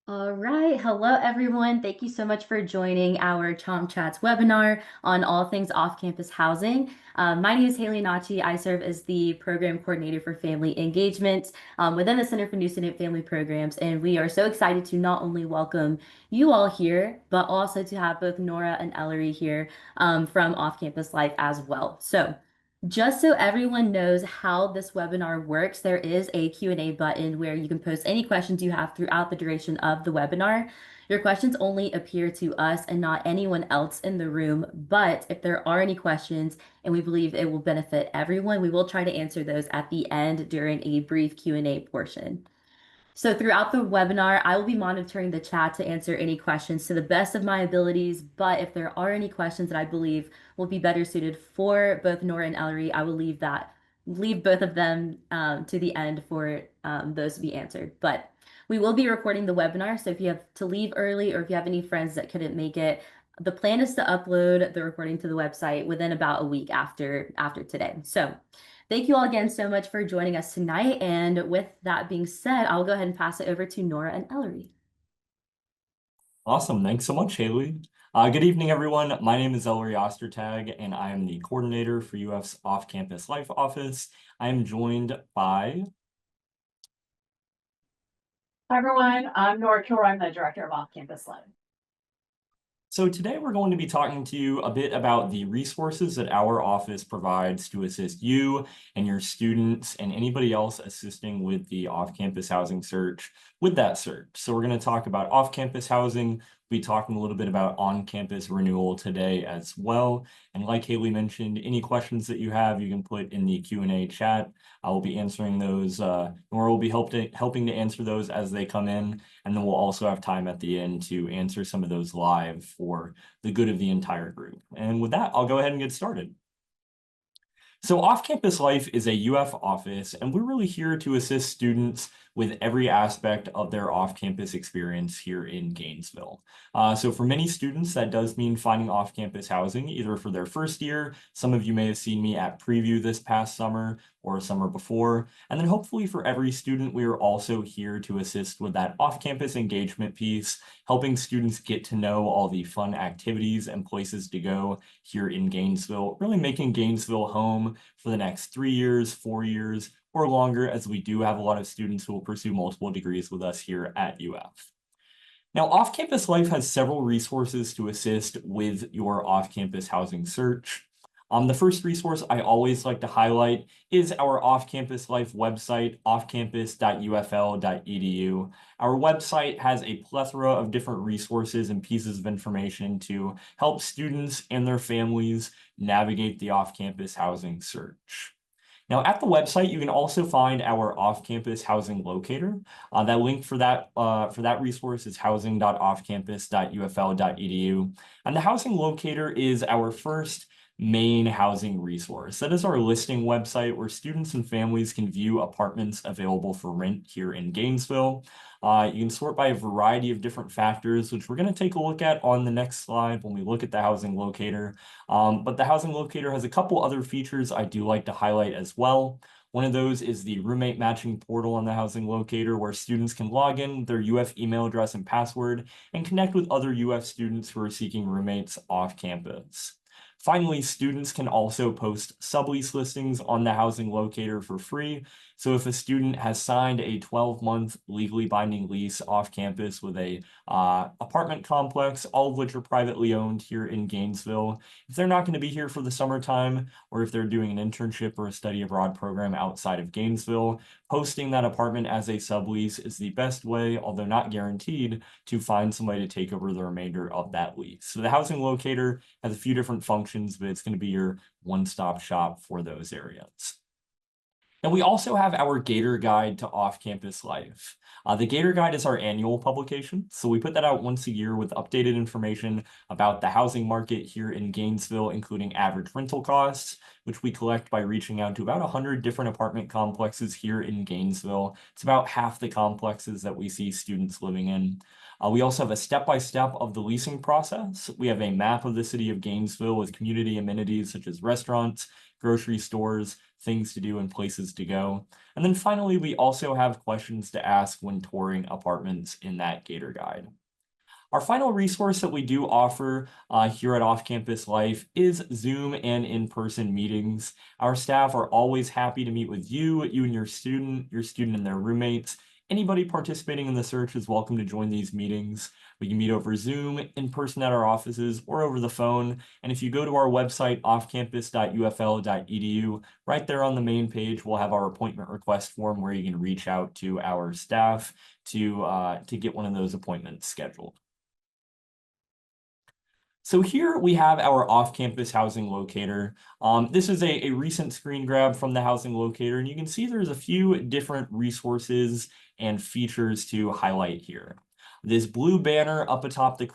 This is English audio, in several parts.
All right. Hello, everyone. Thank you so much for joining our Chomp Chats webinar on all things off-campus housing. My name is Haley Nachi. I serve as the program coordinator for family engagement within the Center for New Student Family Programs. And we are so excited to not only welcome you all here, but also to have both Nora and Ellery here from Off-Campus Life as well. So just so everyone knows how this webinar works, there is a Q&A button where you can post any questions you have throughout the duration of the webinar. Your questions only appear to us and not anyone else in the room, but if there are any questions and we believe it will benefit everyone, we will try to answer those at the end during a brief Q&A portion. So throughout the webinar, I will be monitoring the chat to answer any questions to the best of my abilities. But if there are any questions that I believe will be better suited for both Nora and Ellery, I will leave both of them to the end for those to be answered. But we will be recording the webinar, so if you have to leave early or if you have any friends that couldn't make it, the plan is to upload the recording to the website within about a week after today. So thank you all again so much for joining us tonight. And with that being said, I'll go ahead and pass it over to Nora and Ellery. Awesome. Thanks so much, Haley. Good evening, everyone. My name is Ellery Ostertag, and I am the coordinator for UF's Off-Campus Life office. I am joined by... Hi, everyone. I'm Nora Kilroy. I'm the director of Off-Campus Life. So today we're going to be talking to you a bit about the resources that our office provides to assist you and your students and anybody else assisting with the off-campus housing search with that search. So we're going to talk about off-campus housing. We'll be talking a little bit about on-campus renewal today as well. And like Haley mentioned, any questions that you have, you can put in the Q&A chat. I will be answering those. Nora will be helping to answer those as they come in. And then we'll also have time at the end to answer some of those live for the good of the entire group. And with that, I'll go ahead and get started. So Off-Campus Life is a UF office, and we're really here to assist students with every aspect of their off-campus experience here in Gainesville. So for many students, that does mean finding off-campus housing, either for their first year. Some of you may have seen me at Preview this past summer or summer before. And then hopefully for every student, we are also here to assist with that off-campus engagement piece, helping students get to know all the fun activities and places to go here in Gainesville, really making Gainesville home for the next 3 years, 4 years, or longer, as we do have a lot of students who will pursue multiple degrees with us here at UF. Now, Off-Campus Life has several resources to assist with your off-campus housing search. The first resource I always like to highlight is our Off-Campus Life website, offcampus.ufl.edu. Our website has a plethora of different resources and pieces of information to help students and their families navigate the off-campus housing search. Now, at the website, you can also find our off-campus housing locator. That link for that resource is housing.offcampus.ufl.edu. And the housing locator is our first main housing resource. That is our listing website where students and families can view apartments available for rent here in Gainesville. You can sort by a variety of different factors, which we're going to take a look at on the next slide when we look at the housing locator. But the housing locator has a couple other features I do like to highlight as well. One of those is the roommate matching portal on the housing locator, where students can log in their UF email address and password and connect with other UF students who are seeking roommates off campus. Finally, students can also post sublease listings on the housing locator for free. So if a student has signed a 12-month legally binding lease off campus with a apartment complex, all of which are privately owned here in Gainesville, if they're not going to be here for the summertime, or if they're doing an internship or a study abroad program outside of Gainesville, posting that apartment as a sublease is the best way, although not guaranteed, to find somebody to take over the remainder of that lease. So the housing locator has a few different functions, but it's going to be your one-stop shop for those areas. And we also have our Gator Guide to Off-Campus Life. The Gator Guide is our annual publication, so we put that out once a year with updated information about the housing market here in Gainesville, including average rental costs, which we collect by reaching out to about 100 different apartment complexes here in Gainesville. It's about half the complexes that we see students living in. We also have a step-by-step of the leasing process. We have a map of the city of Gainesville with community amenities such as restaurants, grocery stores, things to do, and places to go. And then finally, we also have questions to ask when touring apartments in that Gator guide. Our final resource that we do offer here at Off Campus Life is Zoom and in-person meetings. Our staff are always happy to meet with you and your student and their roommates. Anybody participating in the search is welcome to join these meetings. We can meet over Zoom, in person at our offices, or over the phone. And if you go to our website, offcampus.ufl.edu, right there on the main page, we'll have our appointment request form where you can reach out to our staff to get one of those appointments scheduled. So here we have our off-campus housing locator. This is a recent screen grab from the housing locator, and you can see there's a few different resources and features to highlight here. This blue banner up atop the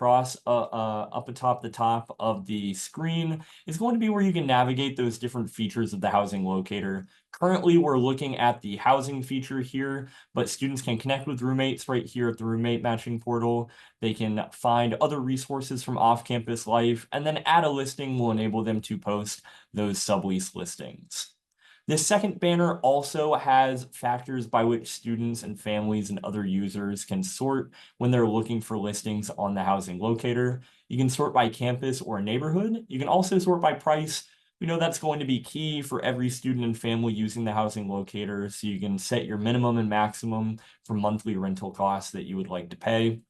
top of the screen is going to be where you can navigate those different features of the housing locator. Currently, we're looking at the housing feature here, but students can connect with roommates right here at the roommate matching portal. They can find other resources from off-campus life, and then add a listing will enable them to post those sublease listings. This second banner also has factors by which students and families and other users can sort when they're looking for listings on the housing locator. You can sort by campus or neighborhood. You can also sort by price. We know that's going to be key for every student and family using the housing locator, so you can set your minimum and maximum for monthly rental costs that you would like to pay.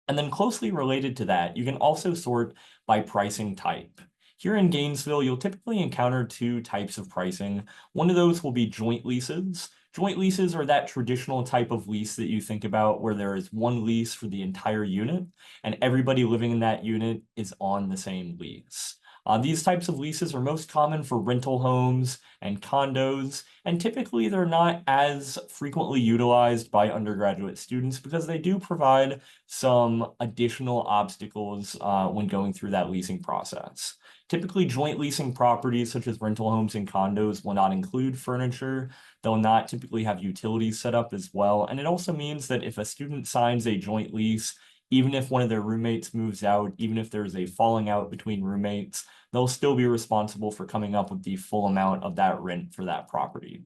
And then closely related to that, you can also sort by pricing type. Here in Gainesville, you'll typically encounter two types of pricing. One of those will be joint leases. Joint leases are that traditional type of lease that you think about where there is one lease for the entire unit and everybody living in that unit is on the same lease. These types of leases are most common for rental homes and condos, and typically they're not as frequently utilized by undergraduate students because they do provide some additional obstacles when going through that leasing process. Typically, joint leasing properties such as rental homes and condos will not include furniture. They'll not typically have utilities set up as well. And it also means that if a student signs a joint lease, even if one of their roommates moves out, even if there's a falling out between roommates, they'll still be responsible for coming up with the full amount of that rent for that property.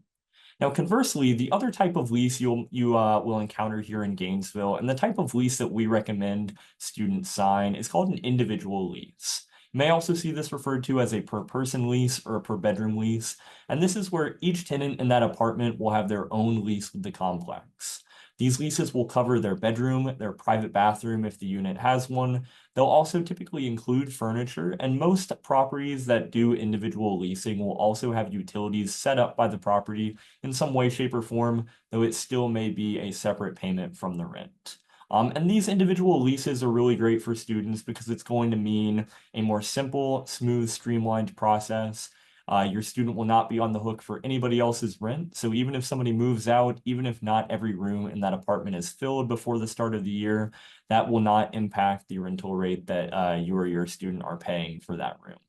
Now, conversely, the other type of lease you will encounter here in Gainesville, and the type of lease that we recommend students sign is called an individual lease. You may also see this referred to as a per person lease or a per bedroom lease, and this is where each tenant in that apartment will have their own lease with the complex. These leases will cover their bedroom, their private bathroom if the unit has one. They'll also typically include furniture, and most properties that do individual leasing will also have utilities set up by the property in some way, shape, or form, though it still may be a separate payment from the rent. And these individual leases are really great for students because it's going to mean a more simple, smooth, streamlined process. Your student will not be on the hook for anybody else's rent. So even if somebody moves out, even if not every room in that apartment is filled before the start of the year, that will not impact the rental rate that you or your student are paying for that room.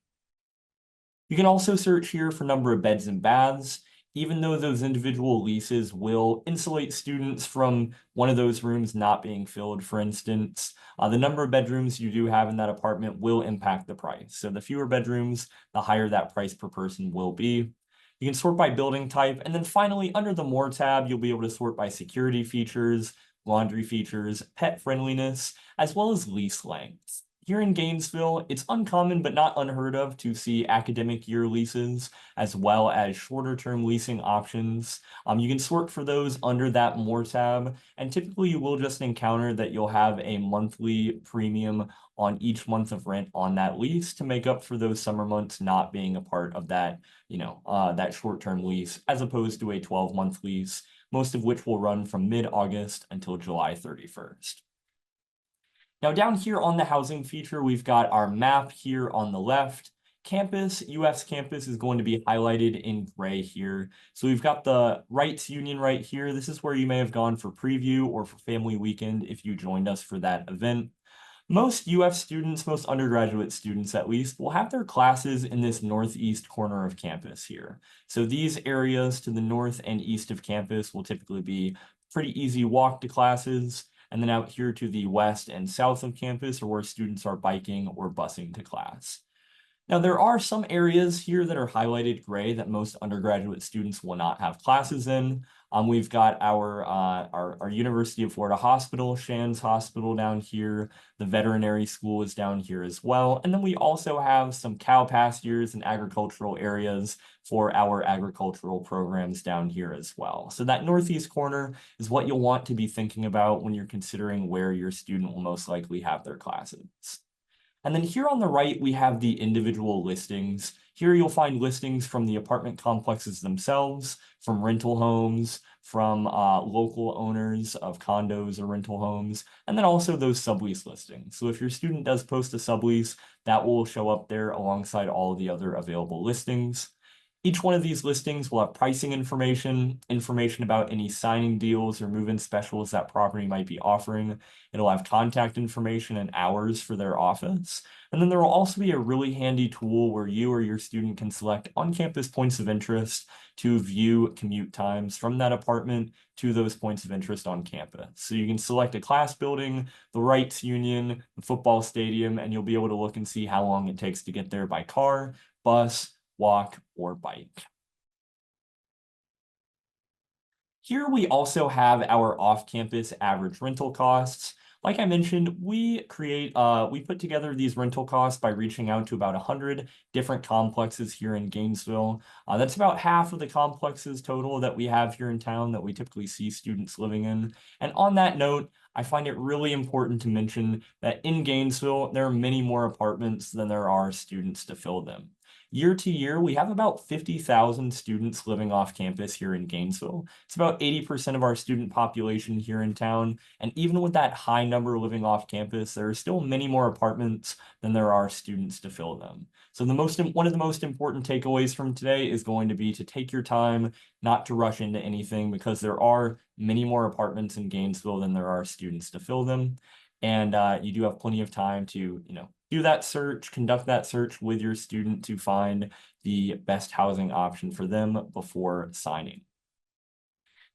You can also search here for number of beds and baths. Even though those individual leases will insulate students from one of those rooms not being filled, for instance, the number of bedrooms you do have in that apartment will impact the price. So the fewer bedrooms, the higher that price per person will be. You can sort by building type. And then finally, under the More tab, you'll be able to sort by security features, laundry features, pet friendliness, as well as lease length. Here in Gainesville, it's uncommon but not unheard of to see academic year leases as well as shorter term leasing options. You can sort for those under that More tab, and typically you will just encounter that you'll have a monthly premium on each month of rent on that lease to make up for those summer months not being a part of that, that short-term lease, as opposed to a 12-month lease, most of which will run from mid-August until July 31st. Now down here on the housing feature, we've got our map here on the left. Campus, UF's campus is going to be highlighted in gray here. So we've got the Rights Union right here. This is where you may have gone for preview or for family weekend if you joined us for that event. Most UF students, most undergraduate students at least, will have their classes in this northeast corner of campus here. So these areas to the north and east of campus will typically be pretty easy walk to classes. And then out here to the west and south of campus are where students are biking or busing to class. Now, there are some areas here that are highlighted gray that most undergraduate students will not have classes in. We've got our University of Florida Hospital, Shands Hospital down here. The veterinary school is down here as well. And then we also have some cow pastures and agricultural areas for our agricultural programs down here as well. So that northeast corner is what you'll want to be thinking about when you're considering where your student will most likely have their classes. And then here on the right, we have the individual listings. Here you'll find listings from the apartment complexes themselves, from rental homes, from local owners of condos or rental homes, and then also those sublease listings. So if your student does post a sublease, that will show up there alongside all of the other available listings. Each one of these listings will have pricing information, information about any signing deals or move-in specials that property might be offering. It'll have contact information and hours for their office. And then there will also be a really handy tool where you or your student can select on-campus points of interest to view commute times from that apartment to those points of interest on campus. So you can select a class building, the Rights Union, the football stadium, and you'll be able to look and see how long it takes to get there by car, bus, walk, or bike. Here we also have our off-campus average rental costs. Like I mentioned, we put together these rental costs by reaching out to about 100 different complexes here in Gainesville. That's about half of the complexes total that we have here in town that we typically see students living in. And on that note, I find it really important to mention that in Gainesville, there are many more apartments than there are students to fill them. Year to year, we have about 50,000 students living off campus here in Gainesville. It's about 80% of our student population here in town. And even with that high number living off campus, there are still many more apartments than there are students to fill them. So one of the most important takeaways from today is going to be to take your time, not to rush into anything, because there are many more apartments in Gainesville than there are students to fill them. And you do have plenty of time to, do that search, conduct that search with your student to find the best housing option for them before signing.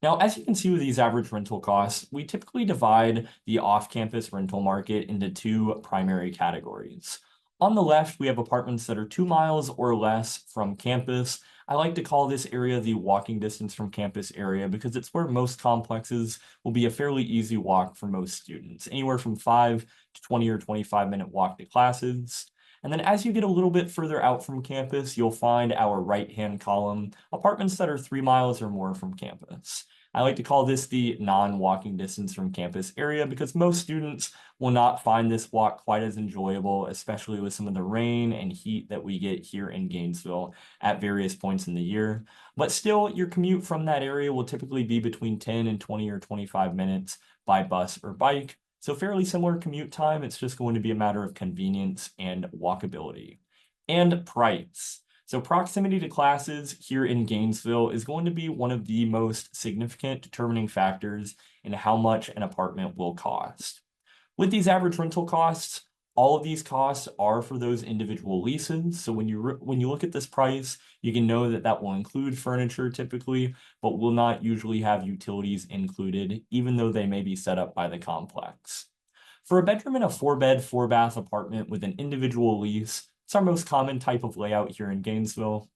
Now, as you can see with these average rental costs, we typically divide the off-campus rental market into two primary categories. On the left, we have apartments that are 2 miles or less from campus. I like to call this area the walking distance from campus area because it's where most complexes will be a fairly easy walk for most students, anywhere from 5 to 20 or 25-minute walk to classes. And then as you get a little bit further out from campus, you'll find our right-hand column, apartments that are 3 miles or more from campus. I like to call this the non-walking distance from campus area because most students will not find this walk quite as enjoyable, especially with some of the rain and heat that we get here in Gainesville at various points in the year. But still, your commute from that area will typically be between 10 and 20 or 25 minutes by bus or bike. So fairly similar commute time. It's just going to be a matter of convenience and walkability. And price. So proximity to classes here in Gainesville is going to be one of the most significant determining factors in how much an apartment will cost. With these average rental costs, all of these costs are for those individual leases. So when you look at this price, you can know that that will include furniture typically, but will not usually have utilities included, even though they may be set up by the complex. For a bedroom in a 4-bed, 4-bath apartment with an individual lease, it's our most common type of layout here in Gainesville.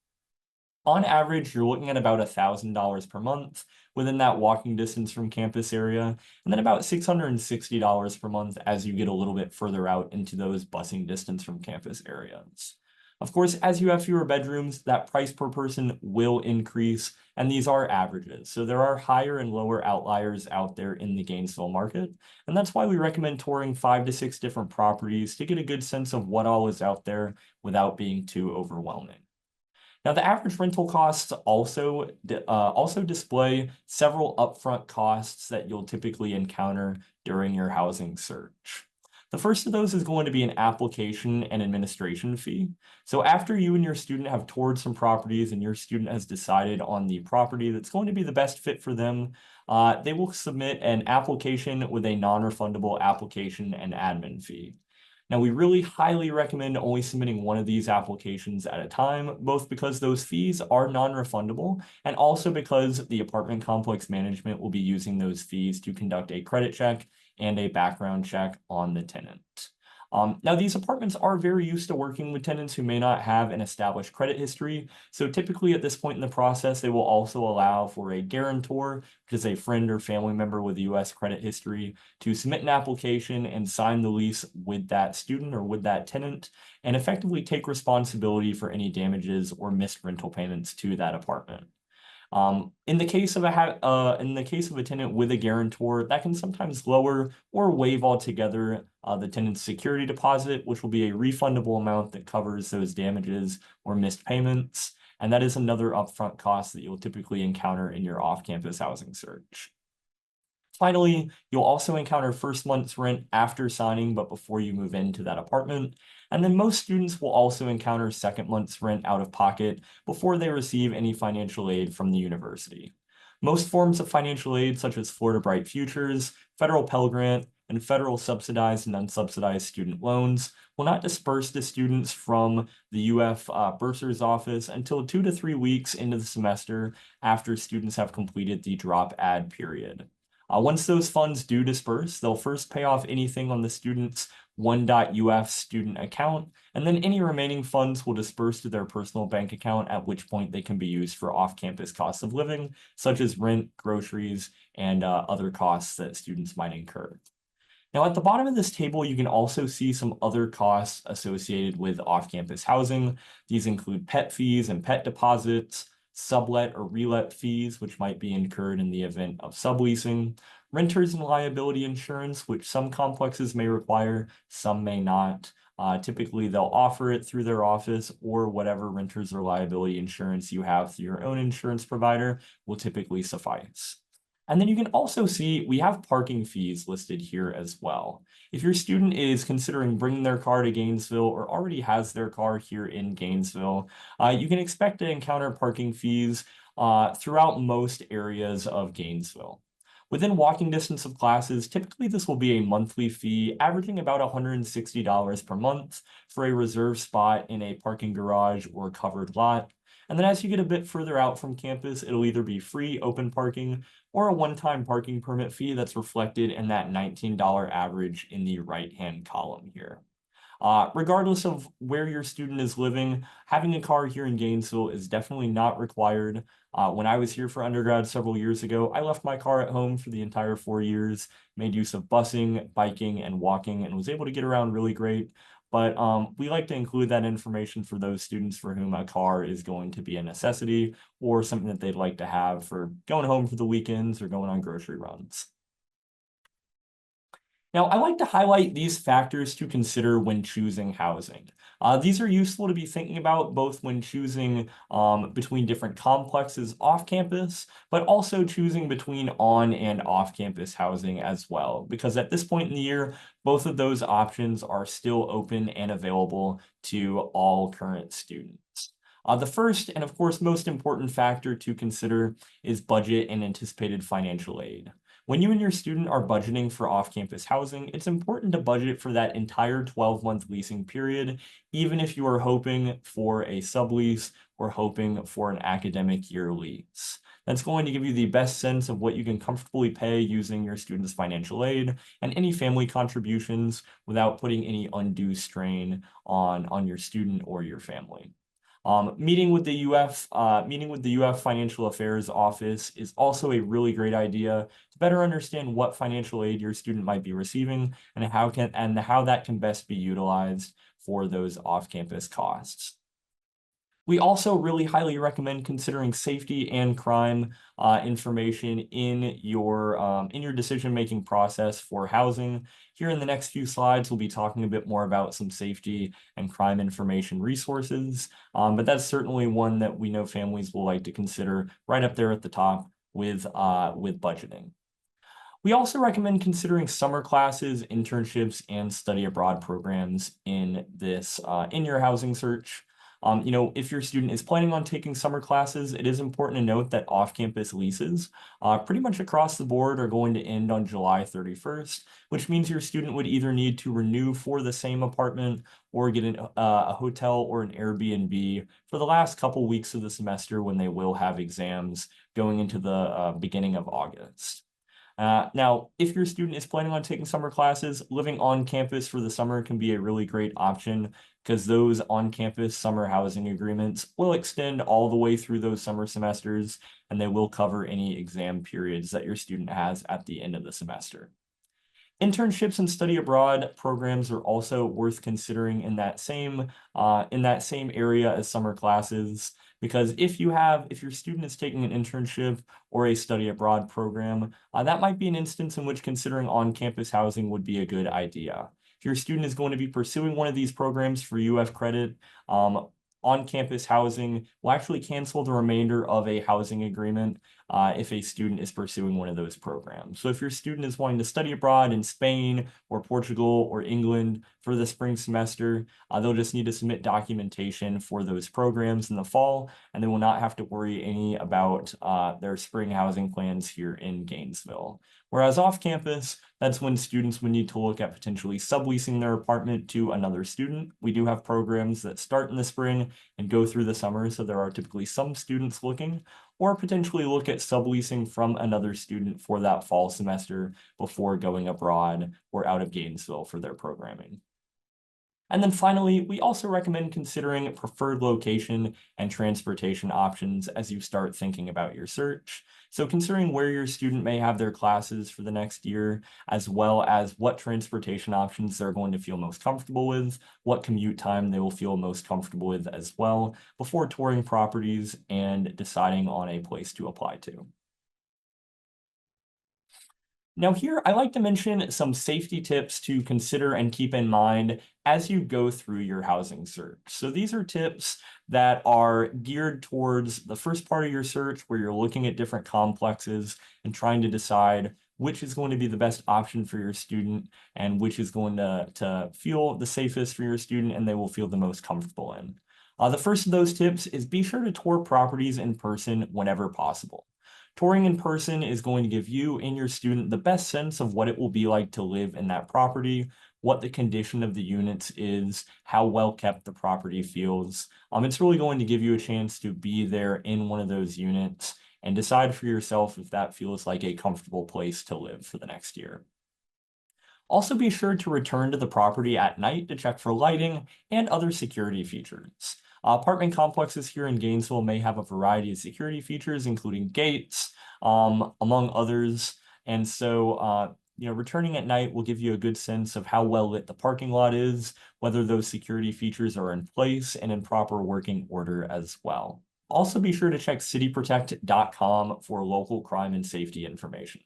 On average, you're looking at about $1,000 per month within that walking distance from campus area, and then about $660 per month as you get a little bit further out into those busing distance from campus areas. Of course, as you have fewer bedrooms, that price per person will increase, and these are averages. So there are higher and lower outliers out there in the Gainesville market, and that's why we recommend touring 5 to 6 different properties to get a good sense of what all is out there without being too overwhelming. Now, the average rental costs also display several upfront costs that you'll typically encounter during your housing search. The first of those is going to be an application and administration fee. So after you and your student have toured some properties and your student has decided on the property that's going to be the best fit for them, they will submit an application with a non-refundable application and admin fee. Now, we really highly recommend only submitting one of these applications at a time, both because those fees are non-refundable and also because the apartment complex management will be using those fees to conduct a credit check and a background check on the tenant. Now, these apartments are very used to working with tenants who may not have an established credit history. So typically at this point in the process, they will also allow for a guarantor, which is a friend or family member with a U.S. credit history, to submit an application and sign the lease with that student or with that tenant, and effectively take responsibility for any damages or missed rental payments to that apartment. In the case of a tenant with a guarantor, that can sometimes lower or waive altogether the tenant's security deposit, which will be a refundable amount that covers those damages or missed payments. And that is another upfront cost that you'll typically encounter in your off-campus housing search. Finally, you'll also encounter first month's rent after signing, but before you move into that apartment. And then most students will also encounter second month's rent out of pocket before they receive any financial aid from the university. Most forms of financial aid, such as Florida Bright Futures, federal Pell Grant, and federal subsidized and unsubsidized student loans, will not disperse to students from the UF bursar's office until 2 to 3 weeks into the semester after students have completed the drop add period. Once those funds do disperse, they'll first pay off anything on the student's 1.UF student account, and then any remaining funds will disperse to their personal bank account, at which point they can be used for off-campus costs of living, such as rent, groceries, and other costs that students might incur. Now, at the bottom of this table, you can also see some other costs associated with off-campus housing. These include pet fees and pet deposits, sublet or relet fees, which might be incurred in the event of subleasing, renters and liability insurance, which some complexes may require, some may not. Typically, they'll offer it through their office, or whatever renters or liability insurance you have through your own insurance provider will typically suffice. And then you can also see we have parking fees listed here as well. If your student is considering bringing their car to Gainesville or already has their car here in Gainesville, you can expect to encounter parking fees throughout most areas of Gainesville. Within walking distance of classes, typically this will be a monthly fee, averaging about $160 per month for a reserved spot in a parking garage or covered lot. And then as you get a bit further out from campus, it'll either be free open parking or a one-time parking permit fee that's reflected in that $19 average in the right-hand column here. Regardless of where your student is living, having a car here in Gainesville is definitely not required. When I was here for undergrad several years ago, I left my car at home for the entire 4 years, made use of busing, biking, and walking, and was able to get around really great. But we like to include that information for those students for whom a car is going to be a necessity or something that they'd like to have for going home for the weekends or going on grocery runs. Now, I like to highlight these factors to consider when choosing housing. These are useful to be thinking about both when choosing between different complexes off campus, but also choosing between on and off campus housing as well, because at this point in the year, both of those options are still open and available to all current students. The first and of course most important factor to consider is budget and anticipated financial aid. When you and your student are budgeting for off-campus housing, it's important to budget for that entire 12-month leasing period, even if you are hoping for a sublease or hoping for an academic year lease. That's going to give you the best sense of what you can comfortably pay using your student's financial aid and any family contributions without putting any undue strain on your student or your family. Meeting with the UF Financial Affairs Office is also a really great idea to better understand what financial aid your student might be receiving and how that can best be utilized for those off-campus costs. We also really highly recommend considering safety and crime information in your decision-making process for housing. Here in the next few slides, we'll be talking a bit more about some safety and crime information resources, but that's certainly one that we know families will like to consider right up there at the top with budgeting. We also recommend considering summer classes, internships, and study abroad programs in your housing search. If your student is planning on taking summer classes, it is important to note that off-campus leases pretty much across the board are going to end on July 31st, which means your student would either need to renew for the same apartment or get a hotel or an Airbnb for the last couple weeks of the semester when they will have exams going into the beginning of August. Now, if your student is planning on taking summer classes, living on campus for the summer can be a really great option because those on-campus summer housing agreements will extend all the way through those summer semesters, and they will cover any exam periods that your student has at the end of the semester. Internships and study abroad programs are also worth considering in that same area as summer classes, because if your student is taking an internship or a study abroad program, that might be an instance in which considering on-campus housing would be a good idea. If your student is going to be pursuing one of these programs for UF credit, on-campus housing will actually cancel the remainder of a housing agreement if a student is pursuing one of those programs. So if your student is wanting to study abroad in Spain or Portugal or England for the spring semester, they'll just need to submit documentation for those programs in the fall, and they will not have to worry any about their spring housing plans here in Gainesville. Whereas off campus, that's when students would need to look at potentially subleasing their apartment to another student. We do have programs that start in the spring and go through the summer, so there are typically some students looking, or potentially look at subleasing from another student for that fall semester before going abroad or out of Gainesville for their programming. And then finally, we also recommend considering preferred location and transportation options as you start thinking about your search. So considering where your student may have their classes for the next year, as well as what transportation options they're going to feel most comfortable with, what commute time they will feel most comfortable with as well, before touring properties and deciding on a place to apply to. Now here, I like to mention some safety tips to consider and keep in mind as you go through your housing search. So these are tips that are geared towards the first part of your search where you're looking at different complexes and trying to decide which is going to be the best option for your student and which is going to feel the safest for your student and they will feel the most comfortable in. The first of those tips is be sure to tour properties in person whenever possible. Touring in person is going to give you and your student the best sense of what it will be like to live in that property, what the condition of the units is, how well kept the property feels. It's really going to give you a chance to be there in one of those units and decide for yourself if that feels like a comfortable place to live for the next year. Also be sure to return to the property at night to check for lighting and other security features. Apartment complexes here in Gainesville may have a variety of security features, including gates, among others. And so, returning at night will give you a good sense of how well lit the parking lot is, whether those security features are in place and in proper working order as well. Also be sure to check cityprotect.com for local crime and safety information.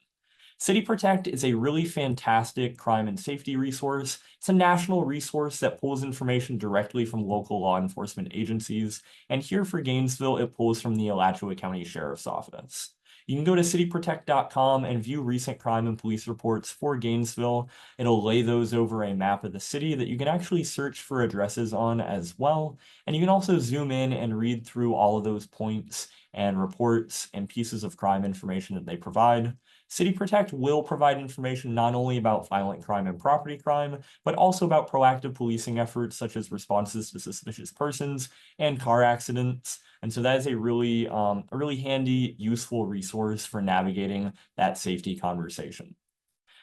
City Protect is a really fantastic crime and safety resource. It's a national resource that pulls information directly from local law enforcement agencies. And here for Gainesville, it pulls from the Alachua County Sheriff's Office. You can go to cityprotect.com and view recent crime and police reports for Gainesville. It'll lay those over a map of the city that you can actually search for addresses on as well. And you can also zoom in and read through all of those points and reports and pieces of crime information that they provide. City Protect will provide information not only about violent crime and property crime, but also about proactive policing efforts such as responses to suspicious persons and car accidents. And so that is a really handy, useful resource for navigating that safety conversation.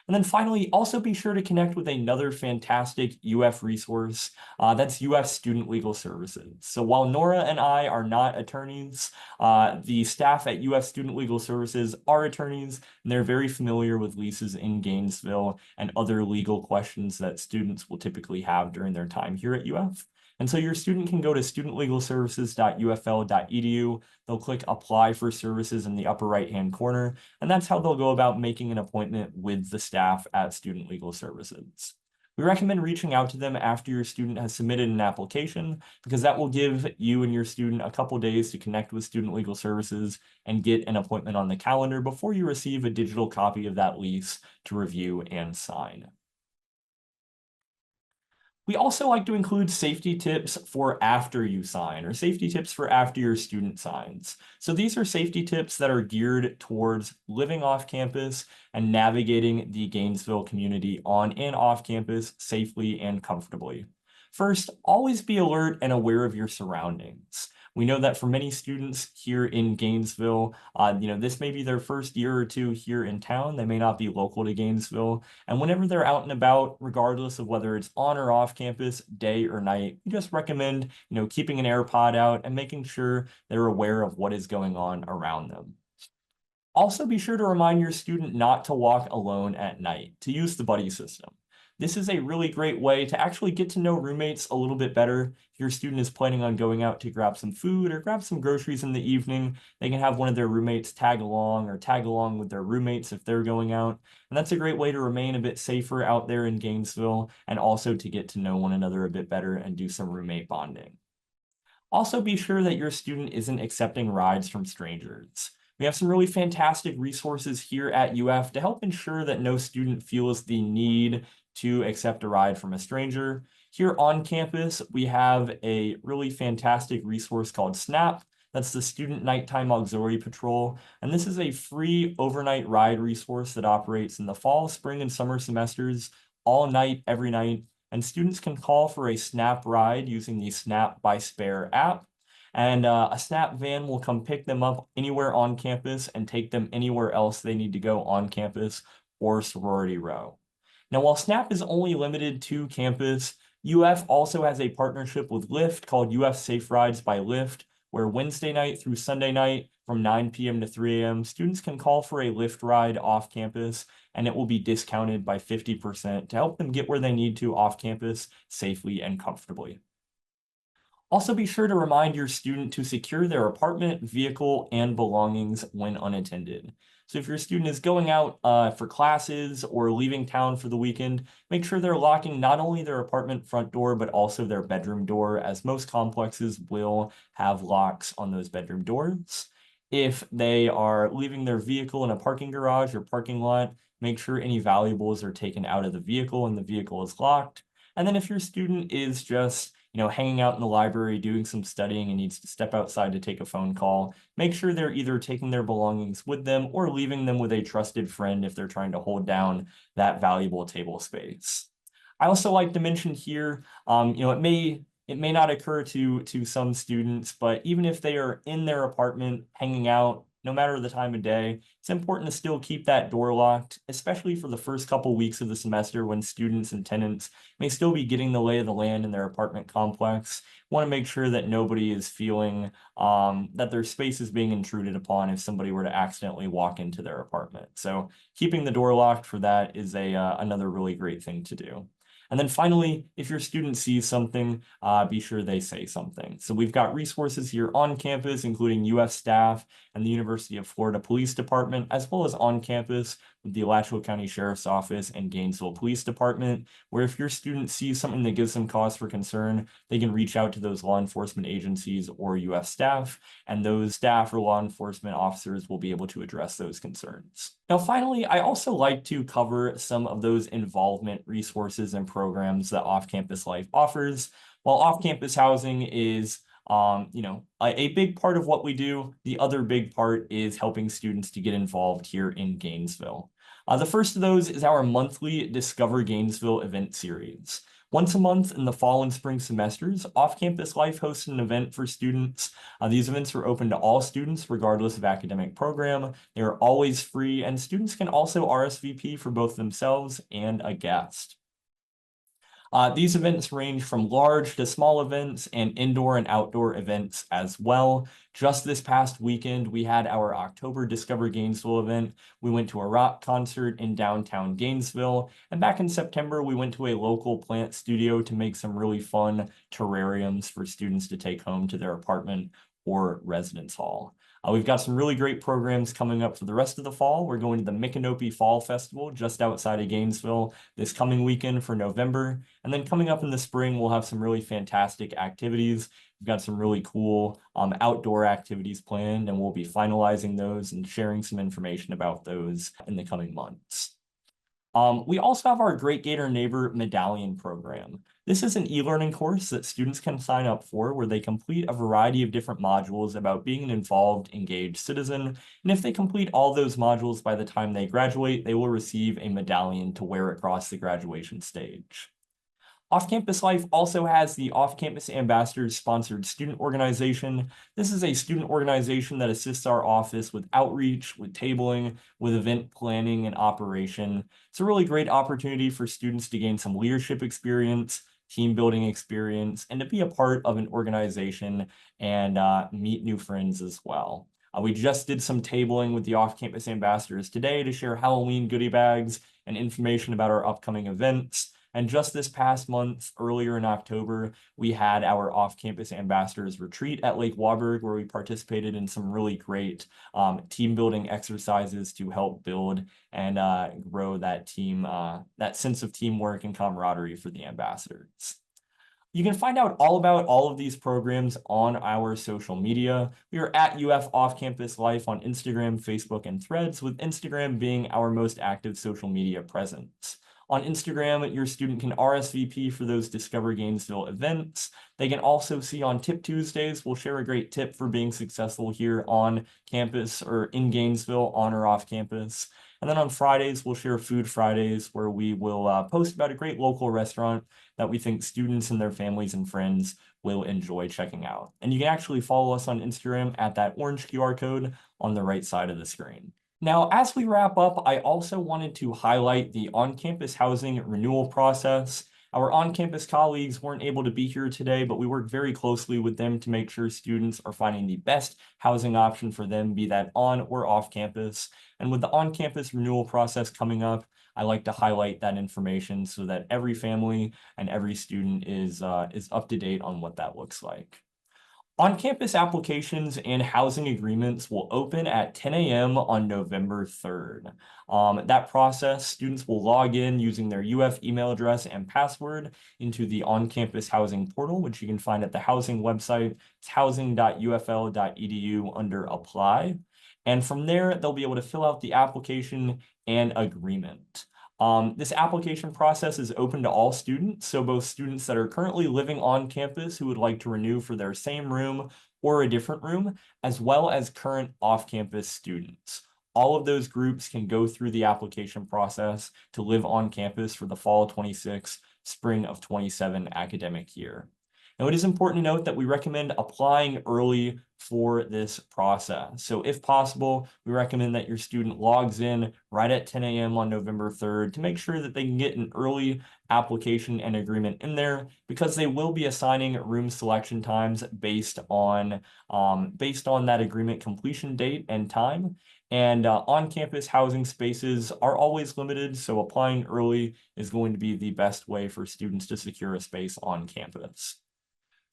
And then finally, also be sure to connect with another fantastic UF resource. That's UF Student Legal Services. So while Nora and I are not attorneys, the staff at UF Student Legal Services are attorneys, and they're very familiar with leases in Gainesville and other legal questions that students will typically have during their time here at UF. And so your student can go to studentlegalservices.ufl.edu. They'll click apply for services in the upper right-hand corner, and that's how they'll go about making an appointment with the staff at Student Legal Services. We recommend reaching out to them after your student has submitted an application because that will give you and your student a couple days to connect with Student Legal Services and get an appointment on the calendar before you receive a digital copy of that lease to review and sign. We also like to include safety tips for after you sign or safety tips for after your student signs. So these are safety tips that are geared towards living off campus and navigating the Gainesville community on and off campus safely and comfortably. First, always be alert and aware of your surroundings. We know that for many students here in Gainesville, this may be their first year or two here in town. They may not be local to Gainesville. And whenever they're out and about, regardless of whether it's on or off campus, day or night, we just recommend, keeping an AirPod out and making sure they're aware of what is going on around them. Also, be sure to remind your student not to walk alone at night, to use the buddy system. This is a really great way to actually get to know roommates a little bit better. If your student is planning on going out to grab some food or grab some groceries in the evening, they can have one of their roommates tag along or tag along with their roommates if they're going out. And that's a great way to remain a bit safer out there in Gainesville and also to get to know one another a bit better and do some roommate bonding. Also, be sure that your student isn't accepting rides from strangers. We have some really fantastic resources here at UF to help ensure that no student feels the need to accept a ride from a stranger. Here on campus, we have a really fantastic resource called SNAP. That's the Student Nighttime Auxiliary Patrol. And this is a free overnight ride resource that operates in the fall, spring, and summer semesters all night, every night. And students can call for a SNAP ride using the SNAP by Spare app. And a SNAP van will come pick them up anywhere on campus and take them anywhere else they need to go on campus or sorority row. Now, while SNAP is only limited to campus, UF also has a partnership with Lyft called UF Safe Rides by Lyft, where Wednesday night through Sunday night from 9 p.m. to 3 a.m., students can call for a Lyft ride off campus, and it will be discounted by 50% to help them get where they need to off campus safely and comfortably. Also, be sure to remind your student to secure their apartment, vehicle, and belongings when unattended. So if your student is going out for classes or leaving town for the weekend, make sure they're locking not only their apartment front door, but also their bedroom door, as most complexes will have locks on those bedroom doors. If they are leaving their vehicle in a parking garage or parking lot, make sure any valuables are taken out of the vehicle and the vehicle is locked. And then if your student is just hanging out in the library, doing some studying and needs to step outside to take a phone call, make sure they're either taking their belongings with them or leaving them with a trusted friend if they're trying to hold down that valuable table space. I also like to mention here, it may not occur to some students, but even if they are in their apartment hanging out, no matter the time of day, it's important to still keep that door locked, especially for the first couple weeks of the semester when students and tenants may still be getting the lay of the land in their apartment complex. Want to make sure that nobody is feeling that their space is being intruded upon if somebody were to accidentally walk into their apartment. So keeping the door locked for that is another really great thing to do. And then finally, if your student sees something, be sure they say something. So we've got resources here on campus, including UF staff and the University of Florida Police Department, as well as on campus with the Alachua County Sheriff's Office and Gainesville Police Department, where if your student sees something that gives them cause for concern, they can reach out to those law enforcement agencies or UF staff, and those staff or law enforcement officers will be able to address those concerns. Now, finally, I also like to cover some of those involvement resources and programs that off-campus life offers. While off-campus housing is a big part of what we do, the other big part is helping students to get involved here in Gainesville. The first of those is our monthly Discover Gainesville event series. Once a month in the fall and spring semesters, Off-Campus Life hosts an event for students. These events are open to all students, regardless of academic program. They are always free, and students can also RSVP for both themselves and a guest. These events range from large to small events and indoor and outdoor events as well. Just this past weekend, we had our October Discover Gainesville event. We went to a rock concert in downtown Gainesville. And back in September, we went to a local plant studio to make some really fun terrariums for students to take home to their apartment or residence hall. We've got some really great programs coming up for the rest of the fall. We're going to the Micanopy Fall Festival just outside of Gainesville this coming weekend for November. And then coming up in the spring, we'll have some really fantastic activities. We've got some really cool outdoor activities planned, and we'll be finalizing those and sharing some information about those in the coming months. We also have our Great Gator Neighbor Medallion program. This is an e-learning course that students can sign up for where they complete a variety of different modules about being an involved, engaged citizen. And if they complete all those modules by the time they graduate, they will receive a medallion to wear across the graduation stage. Off-campus life also has the Off-Campus Ambassadors sponsored student organization. This is a student organization that assists our office with outreach, with tabling, with event planning and operation. It's a really great opportunity for students to gain some leadership experience, team building experience, and to be a part of an organization and meet new friends as well. We just did some tabling with the Off-Campus Ambassadors today to share Halloween goodie bags and information about our upcoming events. And just this past month, earlier in October, we had our off-campus ambassadors retreat at Lake Warburg, where we participated in some really great team building exercises to help build and grow that team, that sense of teamwork and camaraderie for the ambassadors. You can find out all about all of these programs on our social media. We are at UF Off Campus Life on Instagram, Facebook, and Threads, with Instagram being our most active social media presence. On Instagram, your student can RSVP for those Discover Gainesville events. They can also see on Tip Tuesdays, we'll share a great tip for being successful here on campus or in Gainesville, on or off campus. And then on Fridays, we'll share Food Fridays, where we will post about a great local restaurant that we think students and their families and friends will enjoy checking out. And you can actually follow us on Instagram at that orange QR code on the right side of the screen. Now, as we wrap up, I also wanted to highlight the on-campus housing renewal process. Our on-campus colleagues weren't able to be here today, but we worked very closely with them to make sure students are finding the best housing option for them, be that on or off campus. And with the on-campus renewal process coming up, I like to highlight that information so that every family and every student is up to date on what that looks like. On-campus applications and housing agreements will open at 10 a.m. on November 3rd. That process, students will log in using their UF email address and password into the on-campus housing portal, which you can find at the housing website. It's housing.ufl.edu under apply. And from there, they'll be able to fill out the application and agreement. This application process is open to all students, so both students that are currently living on campus who would like to renew for their same room or a different room, as well as current off-campus students. All of those groups can go through the application process to live on campus for the fall 26, spring of 27 academic year. Now, it is important to note that we recommend applying early for this process. So if possible, we recommend that your student logs in right at 10 a.m. on November 3rd to make sure that they can get an early application and agreement in there, because they will be assigning room selection times based on that agreement completion date and time. And on-campus housing spaces are always limited, so applying early is going to be the best way for students to secure a space on campus.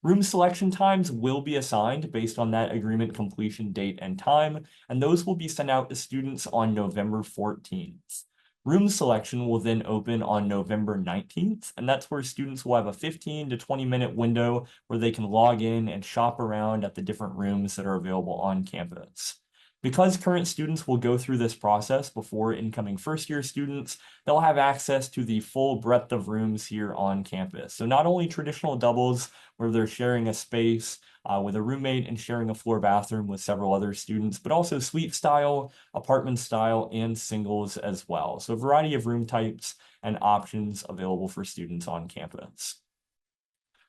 Room selection times will be assigned based on that agreement completion date and time, and those will be sent out to students on November 14th. Room selection will then open on November 19th, and that's where students will have a 15 to 20-minute window where they can log in and shop around at the different rooms that are available on campus. Because current students will go through this process before incoming first-year students, they'll have access to the full breadth of rooms here on campus. So not only traditional doubles, where they're sharing a space with a roommate and sharing a floor bathroom with several other students, but also suite style, apartment style, and singles as well. So a variety of room types and options available for students on campus.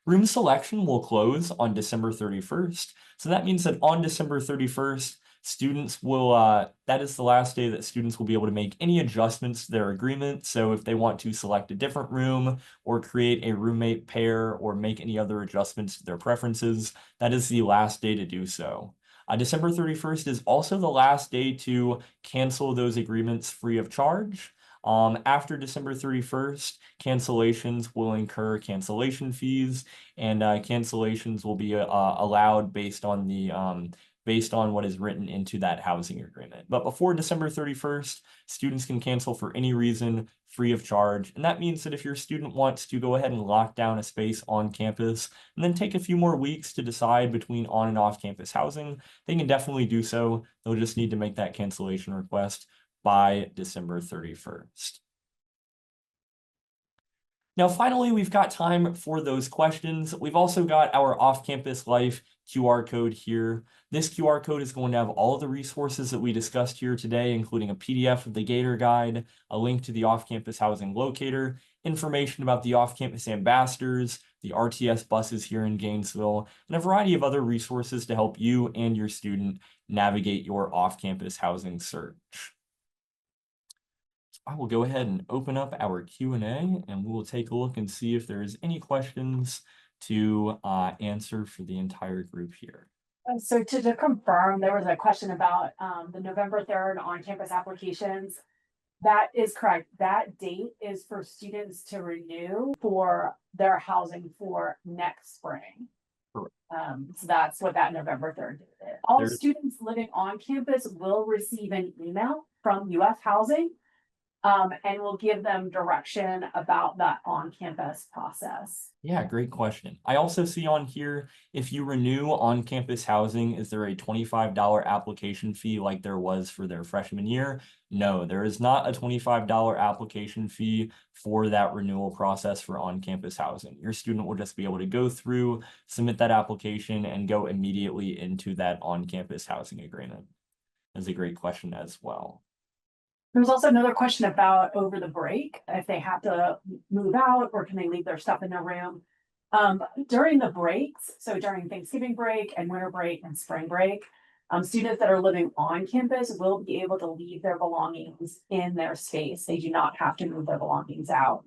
Room selection will close on December 31st. So that means that on December 31st, students will, that is the last day that students will be able to make any adjustments to their agreement. So if they want to select a different room or create a roommate pair or make any other adjustments to their preferences, that is the last day to do so. December 31st is also the last day to cancel those agreements free of charge. After December 31st, cancellations will incur cancellation fees, and cancellations will be allowed based on what is written into that housing agreement. But before December 31st, students can cancel for any reason free of charge. And that means that if your student wants to go ahead and lock down a space on campus and then take a few more weeks to decide between on and off campus housing, they can definitely do so. They'll just need to make that cancellation request by December 31st. Now, finally, we've got time for those questions. We've also got our off-campus life QR code here. This QR code is going to have all of the resources that we discussed here today, including a PDF of the Gator guide, a link to the off-campus housing locator, information about the off-campus ambassadors, the RTS buses here in Gainesville, and a variety of other resources to help you and your student navigate your off-campus housing search. So I will go ahead and open up our Q&A, and we will take a look and see if there's any questions to answer for the entire group here. So to confirm, there was a question about the November 3rd on-campus applications. That is correct. That date is for students to renew for their housing for next spring. Correct. So that's what that November 3rd date is. All students living on campus will receive an email from UF Housing and will give them direction about that on-campus process. Yeah, great question. I also see on here, if you renew on-campus housing, is there a $25 application fee like there was for their freshman year? No, there is not a $25 application fee for that renewal process for on-campus housing. Your student will just be able to go through, submit that application, and go immediately into that on-campus housing agreement. That's a great question as well. There's also another question about over the break, if they have to move out or can they leave their stuff in their room. During the breaks, so during Thanksgiving break and winter break and spring break, students that are living on campus will be able to leave their belongings in their space. They do not have to move their belongings out.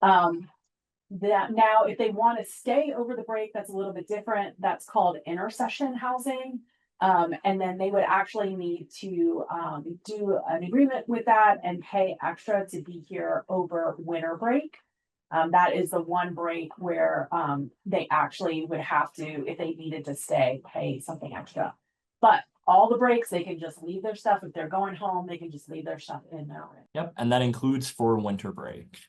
Now, if they want to stay over the break, that's a little bit different. That's called intercession housing. And then they would actually need to do an agreement with that and pay extra to be here over winter break. That is the one break where they actually would have to, if they needed to stay, pay something extra. But all the breaks, they can just leave their stuff. If they're going home, they can just leave their stuff in their room. Yep, and that includes for winter break.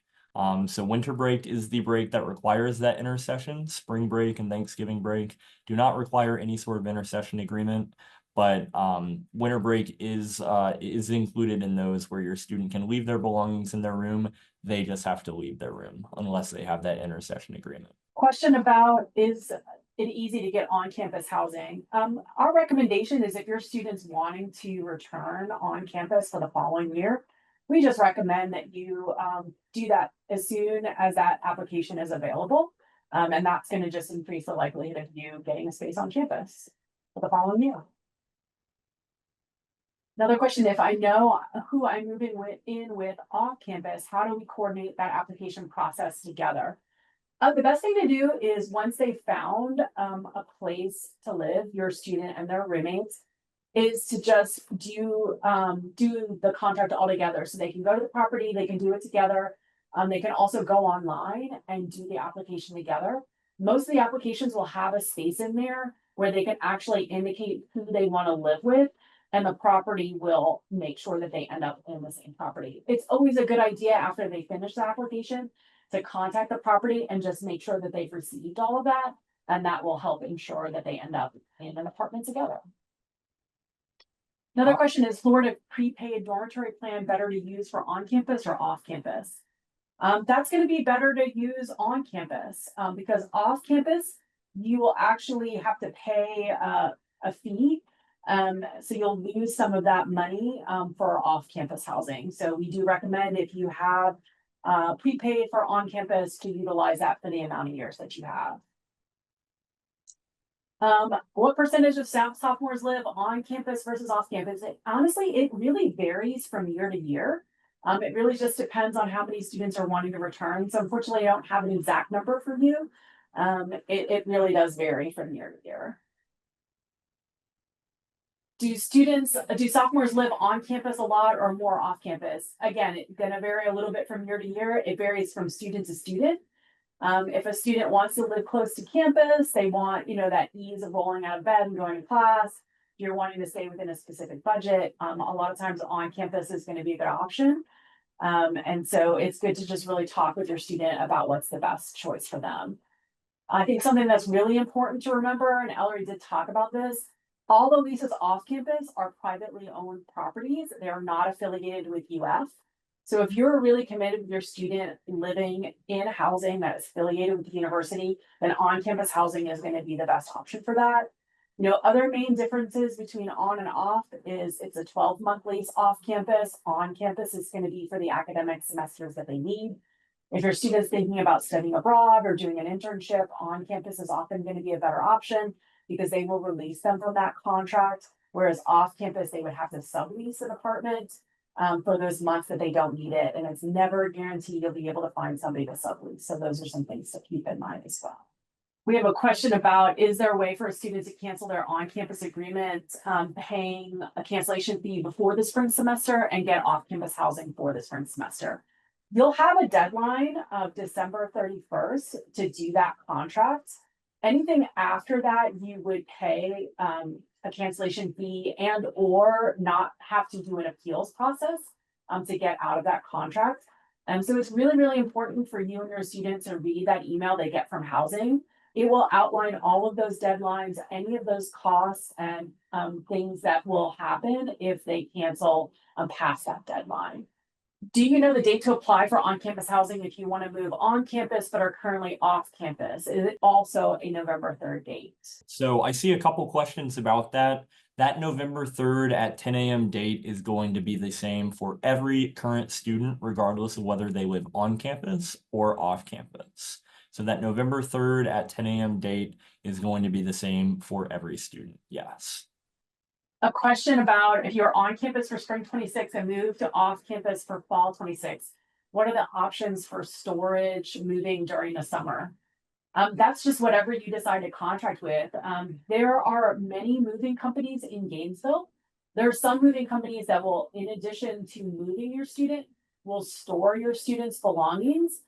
So winter break is the break that requires that intercession. Spring break and Thanksgiving break do not require any sort of intercession agreement, but winter break is included in those where your student can leave their belongings in their room. They just have to leave their room unless they have that intercession agreement. Question about, is it easy to get on-campus housing? Our recommendation is if your student's wanting to return on campus for the following year, we just recommend that you do that as soon as that application is available. And that's going to just increase the likelihood of you getting a space on campus for the following year. Another question, if I know who I'm moving with off campus, how do we coordinate that application process together? The best thing to do is once they've found a place to live, your student and their roommates, is to just do the contract all together. So they can go to the property, they can do it together. They can also go online and do the application together. Most of the applications will have a space in there where they can actually indicate who they want to live with, and the property will make sure that they end up in the same property. It's always a good idea after they finish the application to contact the property and just make sure that they've received all of that. And that will help ensure that they end up in an apartment together. Another question is, Florida prepaid dormitory plan better to use for on campus or off campus? That's going to be better to use on campus because off campus, you will actually have to pay a fee. So you'll lose some of that money for off campus housing. So we do recommend if you have prepaid for on campus to utilize that for the amount of years that you have. What percentage of sophomores live on campus versus off campus? Honestly, it really varies from year to year. It really just depends on how many students are wanting to return. So unfortunately, I don't have an exact number for you. It really does vary from year to year. Do sophomores live on campus a lot or more off campus? Again, it's going to vary a little bit from year to year. It varies from student to student. If a student wants to live close to campus, they want, that ease of rolling out of bed and going to class. If you're wanting to stay within a specific budget, a lot of times on campus is going to be a good option. And so it's good to just really talk with your student about what's the best choice for them. I think something that's really important to remember, and Ellery did talk about this, all the leases off campus are privately owned properties. They are not affiliated with UF. So if you're really committed with your student living in housing that is affiliated with the university, then on-campus housing is going to be the best option for that. Other main differences between on and off is it's a 12-month lease off campus. On campus is going to be for the academic semesters that they need. If your student's thinking about studying abroad or doing an internship, on campus is often going to be a better option because they will release them from that contract. Whereas off campus, they would have to sublease an apartment for those months that they don't need it. And it's never guaranteed you'll be able to find somebody to sublease. So those are some things to keep in mind as well. We have a question about, is there a way for a student to cancel their on-campus agreement, paying a cancellation fee before the spring semester and get off-campus housing for the spring semester? You'll have a deadline of December 31st to do that contract. Anything after that, you would pay a cancellation fee and or not have to do an appeals process to get out of that contract. So it's really, really important for you and your students to read that email they get from housing. It will outline all of those deadlines, any of those costs and things that will happen if they cancel past that deadline. Do you know the date to apply for on-campus housing if you want to move on campus but are currently off campus? Is it also a November 3rd date? So I see a couple questions about that. That November 3rd at 10 a.m. date is going to be the same for every current student, regardless of whether they live on campus or off campus. So that November 3rd at 10 a.m. date is going to be the same for every student. Yes. A question about if you're on campus for spring 26 and move to off campus for fall 26, what are the options for storage moving during the summer? That's just whatever you decide to contract with. There are many moving companies in Gainesville. There are some moving companies that will, in addition to moving your student, will store your student's belongings.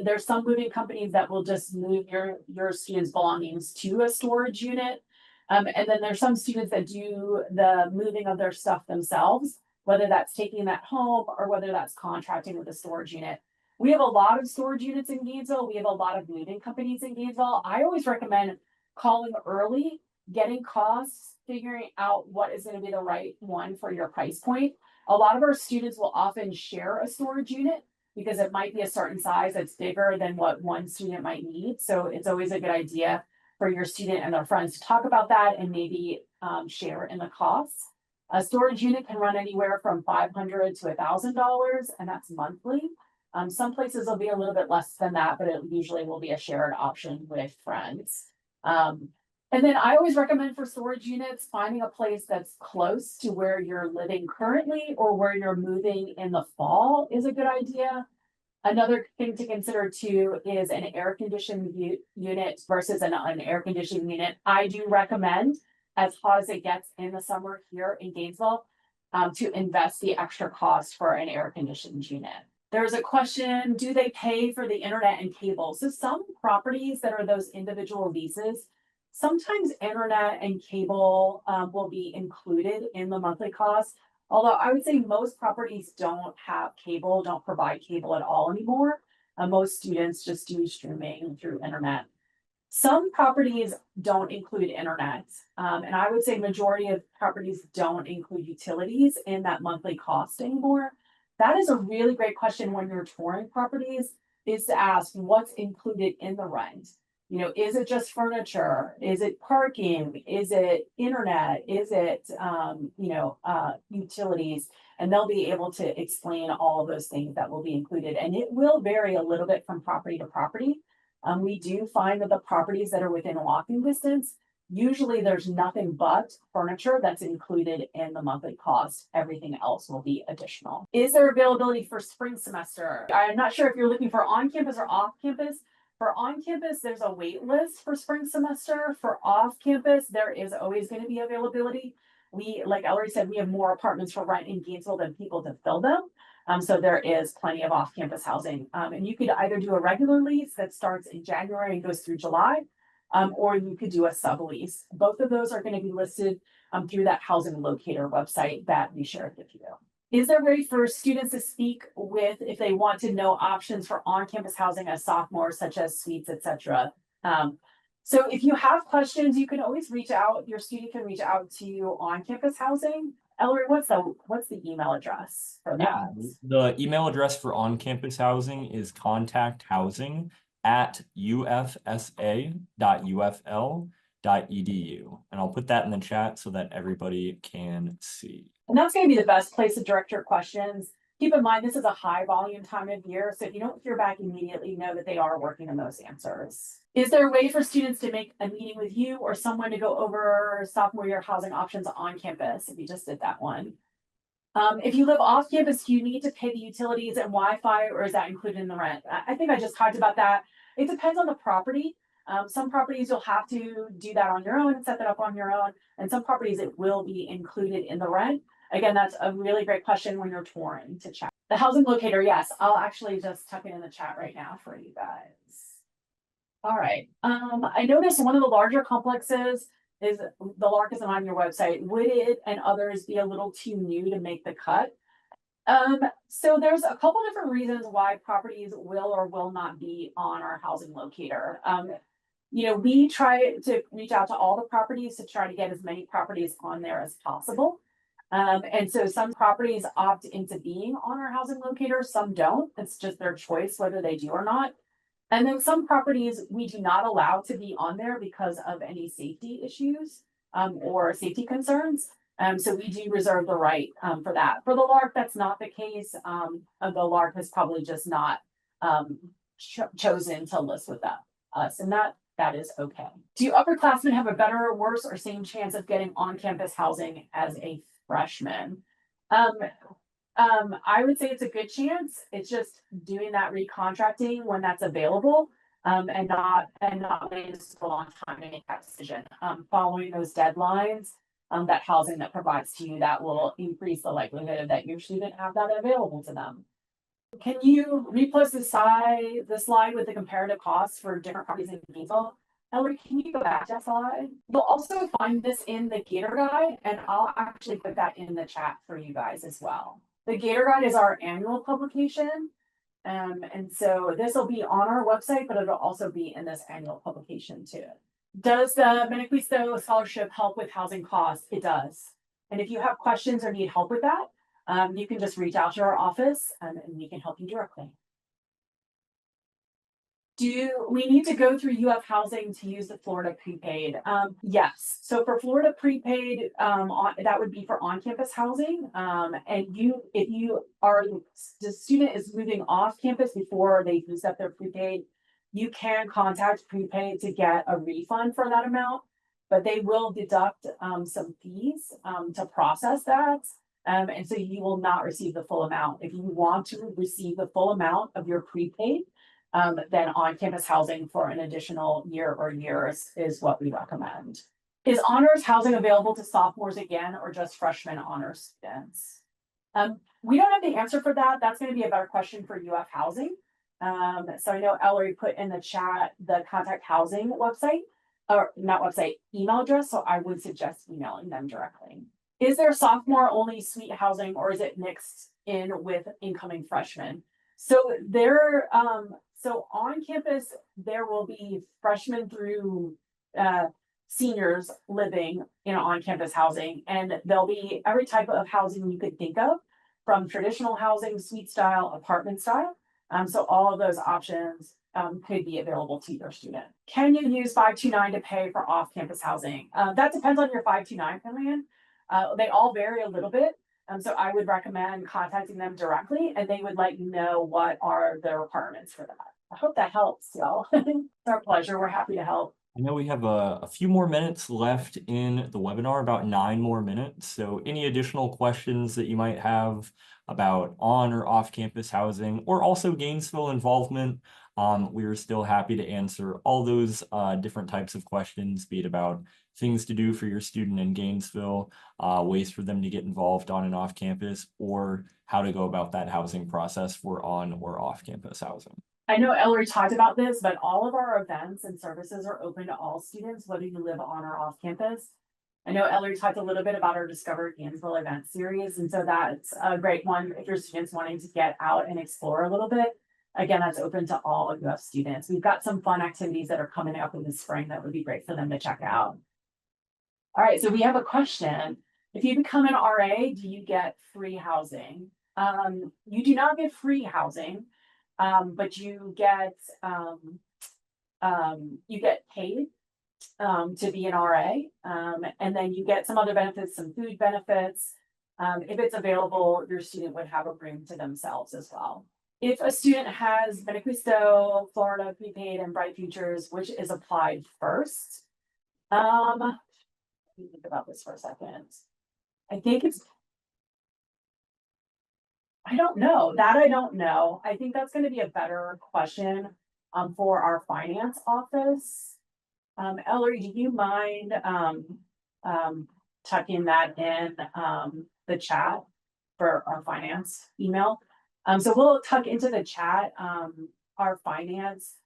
There's some moving companies that will just move your student's belongings to a storage unit. And then there's some students that do the moving of their stuff themselves, whether that's taking that home or whether that's contracting with a storage unit. We have a lot of storage units in Gainesville. We have a lot of moving companies in Gainesville. I always recommend calling early, getting costs, figuring out what is going to be the right one for your price point. A lot of our students will often share a storage unit because it might be a certain size that's bigger than what one student might need. So it's always a good idea for your student and their friends to talk about that and maybe share in the costs. A storage unit can run anywhere from $500 to $1,000, and that's monthly. Some places will be a little bit less than that, but it usually will be a shared option with friends. And then I always recommend for storage units, finding a place that's close to where you're living currently or where you're moving in the fall is a good idea. Another thing to consider too is an air conditioned unit versus an air conditioning unit. I do recommend, as hot as it gets in the summer here in Gainesville, to invest the extra cost for an air conditioned unit. There's a question, do they pay for the internet and cable? So some properties that are those individual leases, sometimes internet and cable will be included in the monthly cost. Although I would say most properties don't have cable, don't provide cable at all anymore. Most students just do streaming through internet. Some properties don't include internet. And I would say majority of properties don't include utilities in that monthly cost anymore. That is a really great question when you're touring properties, is to ask what's included in the rent. Is it just furniture? Is it parking? Is it internet? Is it, utilities? And they'll be able to explain all of those things that will be included. And it will vary a little bit from property to property. We do find that the properties that are within walking distance, usually there's nothing but furniture that's included in the monthly cost. Everything else will be additional. Is there availability for spring semester? I'm not sure if you're looking for on campus or off campus. For on campus, there's a wait list for spring semester. For off campus, there is always going to be availability. Like Ellery said, we have more apartments for rent in Gainesville than people to fill them. So there is plenty of off-campus housing. And you could either do a regular lease that starts in January and goes through July, or you could do a sublease. Both of those are going to be listed through that housing locator website that we shared with you. Is there a way for students to speak with if they want to know options for on-campus housing as sophomores, such as suites, etc.? So if you have questions, you can always reach out. Your student can reach out to you on campus housing. Ellery, what's the email address for Yeah, that? the email address for on-campus housing is contacthousing@ufsa.ufl.edu. And I'll put that in the chat so that everybody can see. And that's gonna be the best place to direct your questions. Keep in mind, this is a high volume time of year, so if you don't hear back immediately, know that they are working on those answers. Is there a way for students to make a meeting with you or someone to go over sophomore year housing options on campus? If you just did that one. If you live off campus, do you need to pay the utilities and Wi-Fi, or is that included in the rent? I think I just talked about that. It depends on the property. Some properties you'll have to do that on your own, set that up on your own, and some properties it will be included in the rent. Again, that's a really great question when you're touring to check. The housing locator, yes, I'll actually just tuck it in the chat right now for you guys. All right, I noticed one of the larger complexes is the Lark isn't on your website. Would it and others be a little too new to make the cut? So there's a couple different reasons why properties will or will not be on our housing locator. We try to reach out to all the properties to try to get as many properties on there as possible. And so some properties opt into being on our housing locator, some don't. It's just their choice whether they do or not. And then some properties we do not allow to be on there because of any safety issues or safety concerns. So we do reserve the right for that. For the Lark, that's not the case. The Lark has probably just not chosen to list with us, and that is okay. Do upperclassmen have a better, worse, or same chance of getting on-campus housing as a freshman? I would say it's a good chance. It's just doing that recontracting when that's available, and not waiting a long time to make that decision. Following those deadlines, that housing that provides to you, that will increase the likelihood that your student have that available to them. Can you repost the slide with the comparative costs for different properties in Gainesville? Ellery, can you go back to that slide? You'll also find this in the Gator guide, and I'll actually put that in the chat for you guys as well. The Gator guide is our annual publication. And so this will be on our website, but it'll also be in this annual publication too. Does the Benequisto scholarship help with housing costs? It does. And if you have questions or need help with that, you can just reach out to our office and we can help you directly. Do we need to go through UF housing to use the Florida prepaid? Yes. So for Florida prepaid, that would be for on-campus housing. And if the student is moving off campus before they use up their prepaid, you can contact prepaid to get a refund for that amount, but they will deduct some fees to process that. And so you will not receive the full amount. If you want to receive the full amount of your prepaid, then on-campus housing for an additional year or years is what we recommend. Is honors housing available to sophomores again, or just freshman honors students? We don't have the answer for that. That's going to be a better question for UF housing. So I know Ellery put in the chat the contact housing website, or not website, email address. So I would suggest emailing them directly. Is there sophomore only suite housing, or is it mixed in with incoming freshmen? So so on campus, there will be freshmen through seniors living in on-campus housing, and there'll be every type of housing you could think of, from traditional housing, suite style, apartment style. So all of those options could be available to your student. Can you use 529 to pay for off-campus housing? That depends on your 529 plan. They all vary a little bit. So I would recommend contacting them directly, and they would let you know what are the requirements for that. I hope that helps, y'all. It's our pleasure. We're happy to help. I know we have a few more minutes left in the webinar, about 9 more minutes. So any additional questions that you might have about on or off campus housing, or also Gainesville involvement, we are still happy to answer all those different types of questions, be it about things to do for your student in Gainesville, ways for them to get involved on and off campus, or how to go about that housing process for on or off campus housing. I know Ellery talked about this, but all of our events and services are open to all students, whether you live on or off campus. I know Ellery talked a little bit about our Discover Gainesville event series, and so that's a great one if your students wanting to get out and explore a little bit. Again, that's open to all of UF students. We've got some fun activities that are coming up in the spring that would be great for them to check out. All right, so we have a question. If you become an RA, do you get free housing? You do not get free housing, but you get paid to be an RA, and then you get some other benefits, some food benefits. If it's available, your student would have a room to themselves as well. If a student has Benequisto, Florida Prepaid, and Bright Futures, which is applied first, let me think about this for a second. I think I don't know. I don't know. I think that's going to be a better question for our finance office. Ellery, do you mind tucking that in the chat for our finance email? So we'll tuck into the chat our finance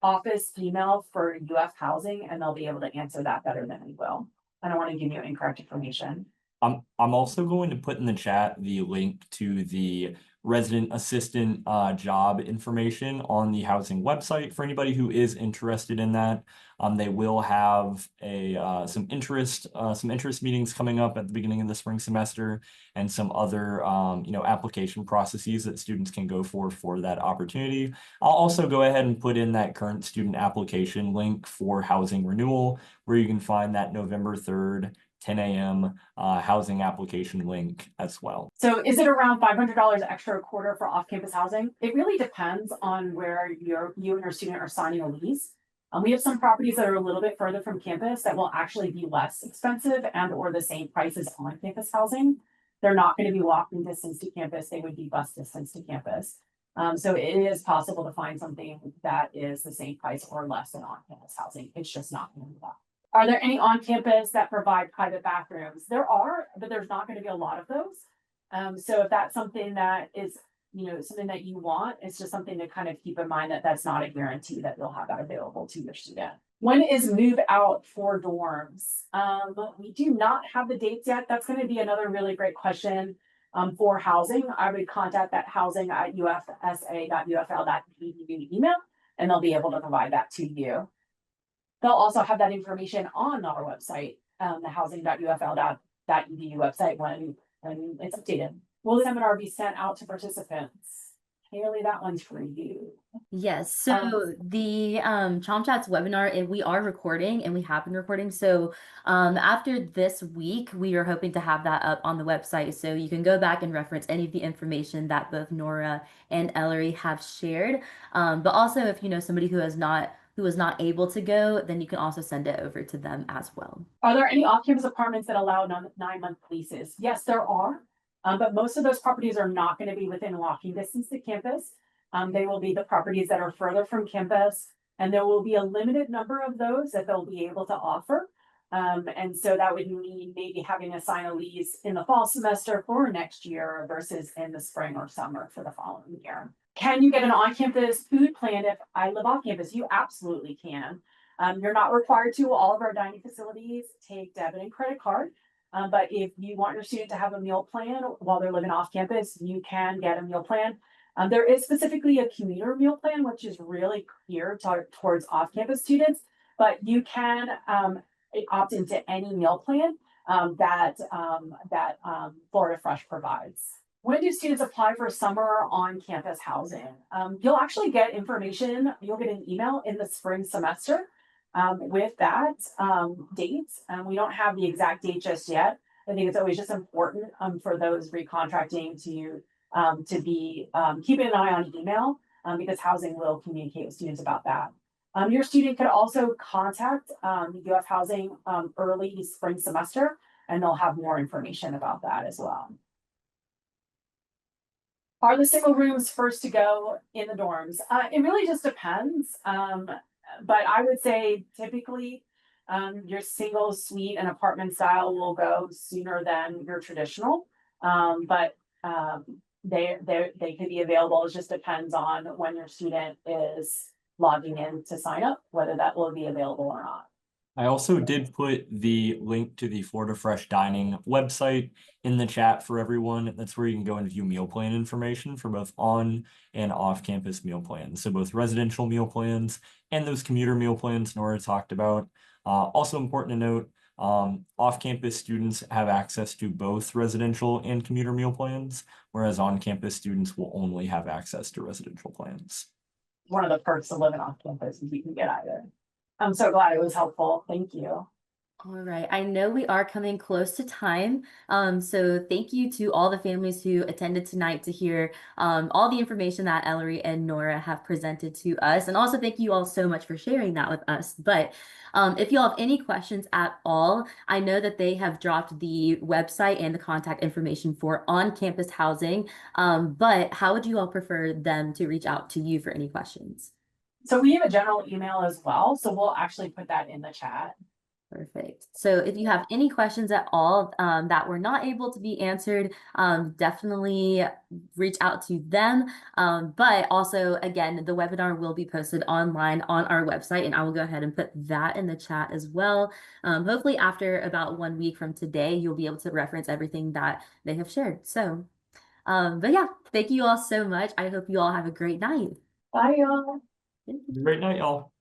office email for UF housing, and they'll be able to answer that better than we will. I don't want to give you incorrect information. I'm also going to put in the chat the link to the resident assistant job information on the housing website for anybody who is interested in that. They will have some interest meetings coming up at the beginning of the spring semester, and some other application processes that students can go for that opportunity. I'll also go ahead and put in that current student application link for housing renewal, where you can find that November 3rd 10 a.m. Housing application link as well. So is it around $500 extra a quarter for off-campus housing? It really depends on where you and your student are signing a lease. We have some properties that are a little bit further from campus that will actually be less expensive and or the same price as on-campus housing. They're not going to be walking distance to campus. They would be bus distance to campus. So it is possible to find something that is the same price or less than on-campus housing. It's just not going to be that. Are there any on campus that provide private bathrooms? There are, but there's not going to be a lot of those. So if that's something that is, something that you want, it's just something to kind of keep in mind that that's not a guarantee that you'll have that available to your student. When is move out for dorms? We do not have the dates yet. That's going to be another really great question for housing. I would contact that housing at ufsa.ufl.edu email, and they'll be able to provide that to you. They'll also have that information on our website, the housing.ufl.edu website when it's updated. Will the seminar be sent out to participants? Haley, that one's for you. Yes, so the Chomp Chats webinar, we are recording and we have been recording. So after this week, we are hoping to have that up on the website. So you can go back and reference any of the information that both Nora and Ellery have shared. But also if you know somebody who was not able to go, then you can also send it over to them as well. Are there any off-campus apartments that allow 9-month leases? Yes, there are. But most of those properties are not going to be within walking distance to campus. They will be the properties that are further from campus, and there will be a limited number of those that they'll be able to offer. And so that would mean maybe having to sign a lease in the fall semester for next year versus in the spring or summer for the following year. Can you get an on-campus food plan if I live off campus? You absolutely can. You're not required to. All of our dining facilities take debit and credit card. But if you want your student to have a meal plan while they're living off campus, you can get a meal plan. There is specifically a commuter meal plan, which is really geared towards off-campus students, but you can opt into any meal plan that Florida Fresh provides. When do students apply for summer on-campus housing? You'll actually get information. You'll get an email in the spring semester with that dates. We don't have the exact date just yet. I think it's always just important for those recontracting to be keeping an eye on email because housing will communicate with students about that. Your student could also contact UF Housing early spring semester, and they'll have more information about that as well. Are the single rooms first to go in the dorms? It really just depends. But I would say typically your single suite and apartment style will go sooner than your traditional. But they could be available. It just depends on when your student is logging in to sign up, whether that will be available or not. I also did put the link to the Florida Fresh Dining website in the chat for everyone. That's where you can go and view meal plan information for both on and off-campus meal plans. So both residential meal plans and those commuter meal plans Nora talked about. Also important to note, Off-campus students have access to both residential and commuter meal plans, whereas on-campus students will only have access to residential plans. One of the perks of living off campus is you can get either. I'm so glad it was helpful. Thank you. All right, I know we are coming close to time. So thank you to all the families who attended tonight to hear all the information that Ellery and Nora have presented to us. And also thank you all so much for sharing that with us. But if you all have any questions at all, I know that they have dropped the website and the contact information for on-campus housing. But how would you all prefer them to reach out to you for any questions? So we have a general email as well, so we'll actually put that in the chat. Perfect. So if you have any questions at all that were not able to be answered, definitely reach out to them. But also, again, the webinar will be posted online on our website, and I will go ahead and put that in the chat as well. Hopefully after about 1 week from today, you'll be able to reference everything that they have shared. So, but yeah, thank you all so much. I hope you all have a great night. Bye, y'all. Thank you. Great night, y'all.